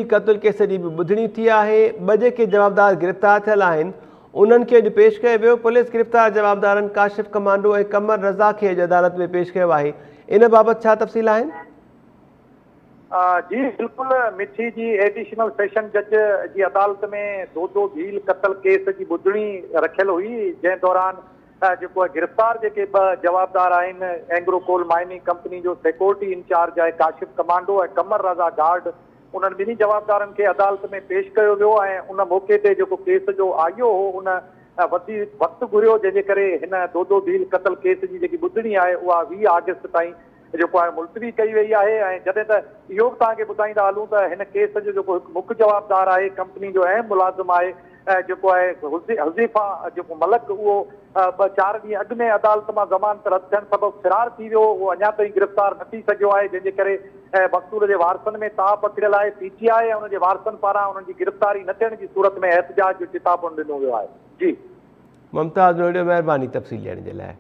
क़त्ल case जी भी ॿुधणी थी आहे। ॿ जेके जवाबदार गिरफ़्तार थियल आहिनि उन्हनि खे अॼु पेश कयो वियो। पुलिस गिरफ़्तार जवाबदारनि काशिफ कमांडो ऐं कमर रज़ा खे अॼु अदालत में पेश कयो आहे। इन बाबति छा तफ़सील आहिनि? जी बिल्कुल, मिठी जी एडिशनल सेशन जज जी अदालत में दोदो भील क़त्ल केस की ॿुधणी रखियल हुई, जंहिं दौरान जेको आहे गिरफ़्तार जेके ॿ जवाबदार आहिनि, एंग्रो कोल माइनिंग कंपनी जो सिक्योरिटी इंचार्ज आहे काशिफ कमांडो ऐं कमर रज़ा गार्ड, उन्हनि ॿिन्ही जवाबदारनि खे अदालत में पेश कयो वियो ऐं उन मौक़े ते जेको केस जो आयो हो उन वधीक वक़्तु घुरियो, जंहिंजे करे हिन दोदो भील क़त्ल केस जी जेकी ॿुधणी आहे उहा 20 अगस्त ताईं जेको आहे मुलतवी कई वई आहे। ऐं जॾहिं त इहो बि तव्हांखे ॿुधाईंदा हलूं त हिन केस जो जेको हिकु मुख्य जवाबदार आहे, कंपनी जो अहम मुलाज़िम आहे जेको आहे हज़ीफ़ा जेको मलक, उहो 4 ॾींहं अॻु में अदालत मां ज़मानत रद्द थियण सबबु फ़िरार थी वियो। उहो अञा ताईं गिरफ़्तार न थी सघियो आहे, जंहिंजे करे मक़तूल जे वारसनि में ताव पकड़ियल आहे। PTI ऐं उनजे वारसनि पारां उन्हनि जी गिरफ़्तारी न थियण जी सूरत में एहतजाज जो चितापन ॾिनो वियो आहे। जी मुमताज़, महिरबानी तफ़सील ॾियण जे लाइ।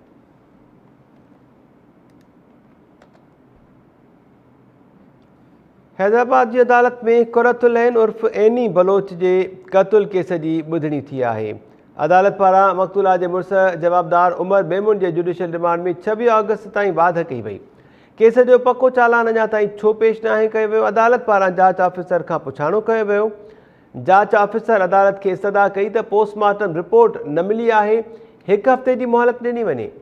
हैदराबाद की अदालत में कुरतुल ऐन उर्फ एनी बलोच के क़त्ल केस की ॿुधणी थी है। अदालत पारा मक़तूला के मुड़स जवाबदार उमर मेमून के जुडिशियल रिमांड में 26 अगस्त ताईं वाध कई वई। केस जो पक्को चालान अञा ताईं छो पेश न कयो वियो? अदालत पारा जांच ऑफिसर का पुछाणो कयो वियो। जांच ऑफिसर अदालत के सदा कई तो पोस्टमार्टम रिपोर्ट न मिली है, 1 हफ़्ते की मोहलत ॾिनी वञे।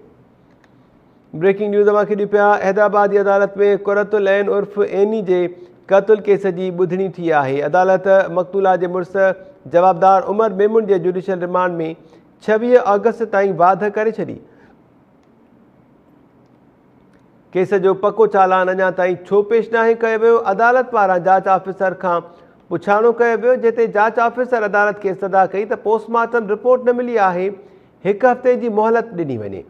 ब्रेकिंग न्यूज़ अवां खे ॾियूं पिया। हैदराबाद की अदालत में कुरतुल ऐन उर्फ एनी के क़त्ल केस की ॿुधणी थी है। अदालत मक़तूला के मुड़स जवाबदार उमर मेमून के जुडिशियल रिमांड में 26 अगस्त ताईं वाध करे छॾी। केस जो पक्को चालान अञा ताईं छो पेश न कयो वियो? अदालत पारा जांच ऑफिसर का पुछाणो कयो वियो, जिते जांच ऑफिसर अदालत के सदा कई तो पोस्टमार्टम रिपोर्ट न मिली है, 1 हफ़्ते की मोहलत ॾिनी वञे।